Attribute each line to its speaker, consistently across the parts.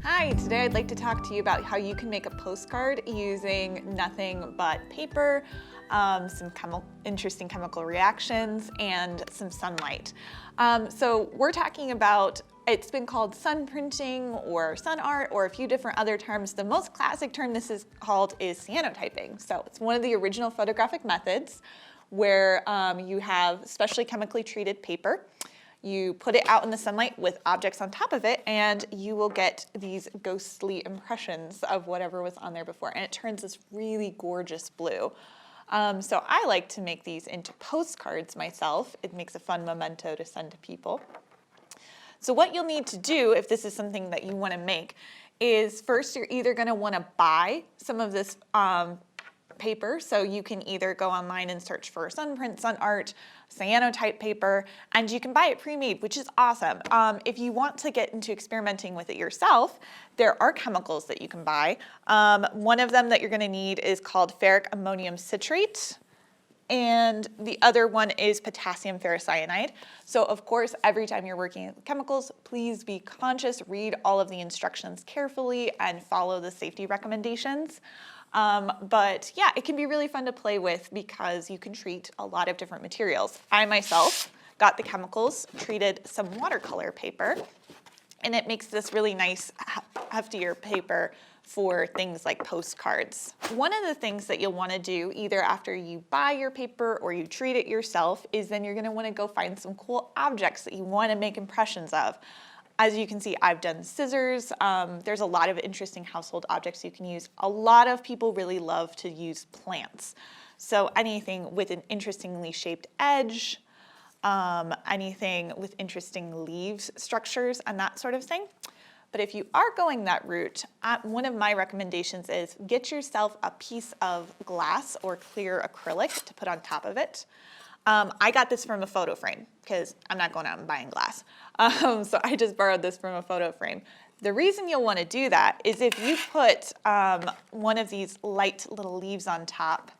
Speaker 1: Hi, today I'd like to talk to you about how you can make a postcard using nothing but paper, some interesting chemical reactions, and some sunlight. So we're talking about, it's been called sun printing or sun art or a few different other terms. The most classic term this is called is cyanotyping. So it's one of the original photographic methods where you have specially chemically treated paper. You put it out in the sunlight with objects on top of it, and you will get these ghostly impressions of whatever was on there before, and it turns this really gorgeous blue. So I like to make these into postcards myself. It makes a fun memento to send to people. So what you'll need to do if this is something that you want to make is first you're either going to want to buy some of this paper. So you can either go online and search for sun print, sun art, cyanotype paper, and you can buy it pre-made, which is awesome. If you want to get into experimenting with it yourself, there are chemicals that you can buy. One of them that you're going to need is called ferric ammonium citrate, and the other one is potassium ferrocyanide. So of course, every time you're working with chemicals, please be conscious, read all of the instructions carefully, and follow the safety recommendations. But yeah, it can be really fun to play with because you can treat a lot of different materials. I myself got the chemicals, treated some watercolor paper, and it makes this really nice, heftier paper for things like postcards. One of the things that you'll want to do either after you buy your paper or you treat it yourself is then you're going to want to go find some cool objects that you want to make impressions of. As you can see, I've done scissors. There's a lot of interesting household objects you can use. A lot of people really love to use plants. So anything with an interestingly shaped edge, anything with interesting leaves structures and that sort of thing. But if you are going that route, one of my recommendations is get yourself a piece of glass or clear acrylic to put on top of it. I got this from a photo frame because I'm not going out and buying glass. So I just borrowed this from a photo frame. The reason you'll want to do that is if you put one of these light little leaves on top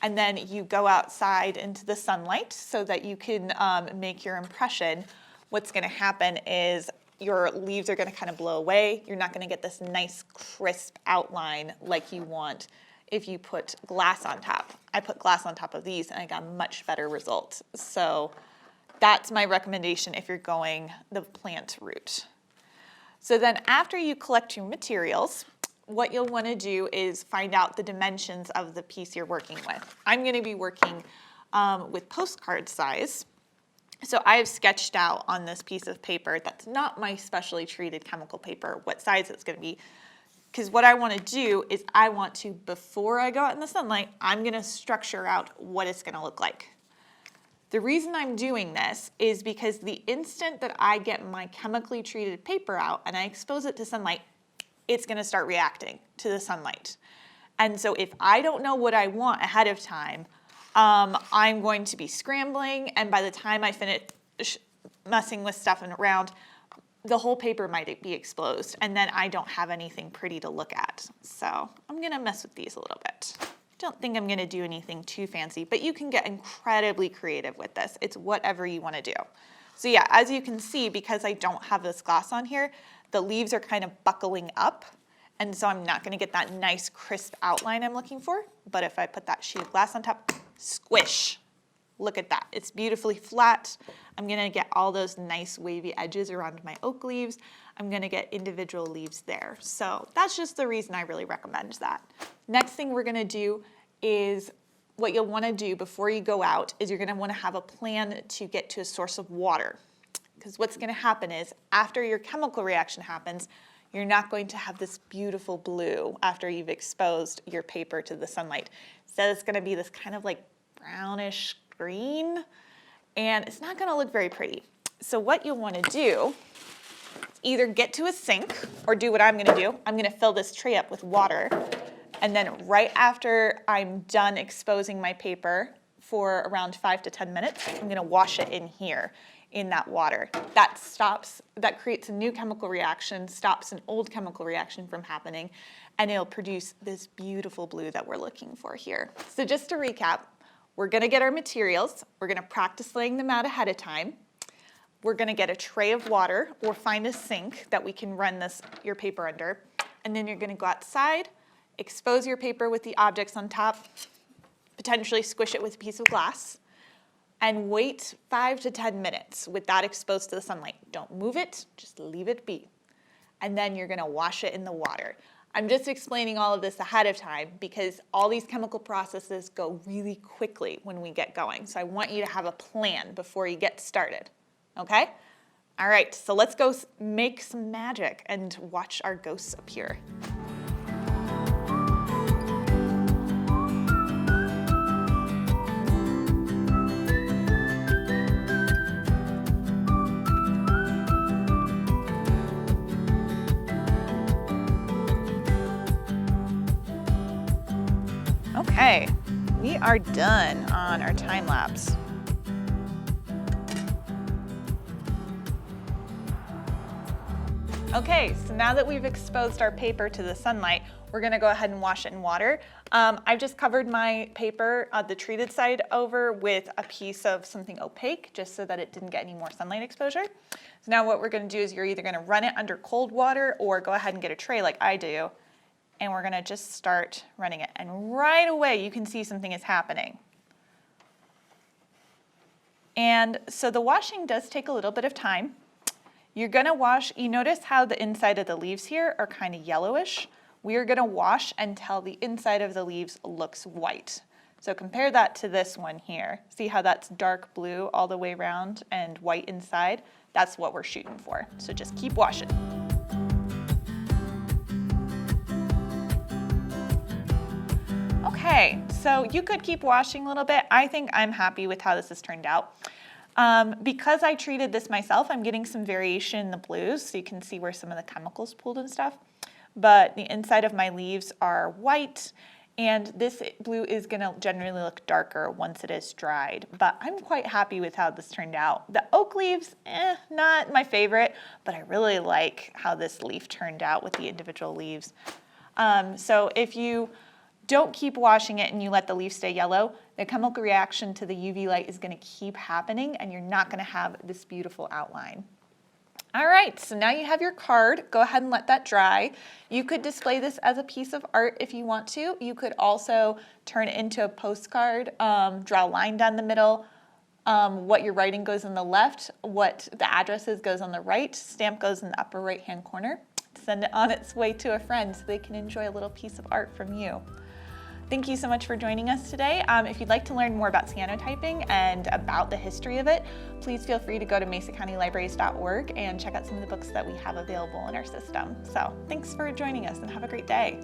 Speaker 1: and then you go outside into the sunlight so that you can make your impression, what's going to happen is your leaves are going to kind of blow away. You're not going to get this nice crisp outline like you want if you put glass on top. I put glass on top of these and I got much better results. So that's my recommendation if you're going the plant route. So then after you collect your materials, what you'll want to do is find out the dimensions of the piece you're working with. I'm going to be working with postcard size. So I have sketched out on this piece of paper that's not my specially treated chemical paper what size it's going to be. Because what I want to do is I want to, before I go out in the sunlight, I'm going to structure out what it's going to look like. The reason I'm doing this is because the instant that I get my chemically treated paper out and I expose it to sunlight, it's going to start reacting to the sunlight. And so if I don't know what I want ahead of time, I'm going to be scrambling, and by the time I finish messing with stuff and around, the whole paper might be exposed, and then I don't have anything pretty to look at. So I'm gonna mess with these a little bit. Don't think I'm gonna do anything too fancy, but you can get incredibly creative with this. It's whatever you wanna do. So yeah, as you can see, because I don't have this glass on here, the leaves are kind of buckling up, and so I'm not gonna get that nice crisp outline I'm looking for. But if I put that sheet of glass on top, squish. Look at that, it's beautifully flat. I'm gonna get all those nice wavy edges around my oak leaves. I'm gonna get individual leaves there. So that's just the reason I really recommend that. Next thing we're gonna do is what you'll wanna do before you go out is you're gonna wanna have a plan to get to a source of water. Because what's gonna happen is after your chemical reaction happens, you're not going to have this beautiful blue after you've exposed your paper to the sunlight. So it's gonna be this kind of like brownish green, and it's not gonna look very pretty. So what you'll wanna do is either get to a sink or do what I'm gonna do. I'm gonna fill this tray up with water, and then right after I'm done exposing my paper for around 5 to 10 minutes, I'm gonna wash it in here in that water. That creates a new chemical reaction, stops an old chemical reaction from happening, and it'll produce this beautiful blue that we're looking for here. So just to recap, we're gonna get our materials, we're gonna practice laying them out ahead of time. we're gonna get a tray of water or find a sink that we can run your paper under. And then you're gonna go outside, expose your paper with the objects on top, potentially squish it with a piece of glass, and wait 5 to 10 minutes with that exposed to the sunlight. Don't move it, just leave it be. And then you're gonna wash it in the water. I'm just explaining all of this ahead of time because all these chemical processes go really quickly when we get going. So I want you to have a plan before you get started, okay? All right, so let's go make some magic and watch our ghosts appear. Okay, we are done on our time lapse. Okay, so now that we've exposed our paper to the sunlight, we're gonna go ahead and wash it in water. I've just covered my paper, the treated side over with a piece of something opaque, just so that it didn't get any more sunlight exposure. So now what we're gonna do is you're either gonna run it under cold water or go ahead and get a tray like I do, and we're gonna just start running it. And right away, you can see something is happening. And so the washing does take a little bit of time. You're gonna wash, you notice how the inside of the leaves here are kind of yellowish? We are gonna wash until the inside of the leaves looks white. So compare that to this one here. See how that's dark blue all the way around and white inside? That's what we're shooting for. So just keep washing. Okay, so you could keep washing a little bit. I think I'm happy with how this has turned out. Because I treated this myself, I'm getting some variation in the blues, so you can see where some of the chemicals pooled and stuff. But the inside of my leaves are white, and this blue is gonna generally look darker once it is dried. But I'm quite happy with how this turned out. The oak leaves, not my favorite, but I really like how this leaf turned out with the individual leaves. So if you don't keep washing it and you let the leaf stay yellow, the chemical reaction to the UV light is gonna keep happening and you're not gonna have this beautiful outline. All right, so now you have your card. Go ahead and let that dry. You could display this as a piece of art if you want to. You could also turn it into a postcard, draw a line down the middle. What you're writing goes on the left, what the address is goes on the right, stamp goes in the upper right-hand corner. Send it on its way to a friend so they can enjoy a little piece of art from you. Thank you so much for joining us today. If you'd like to learn more about cyanotyping and about the history of it, please feel free to go to mesacountylibraries.org and check out some of the books that we have available in our system. So thanks for joining us and have a great day.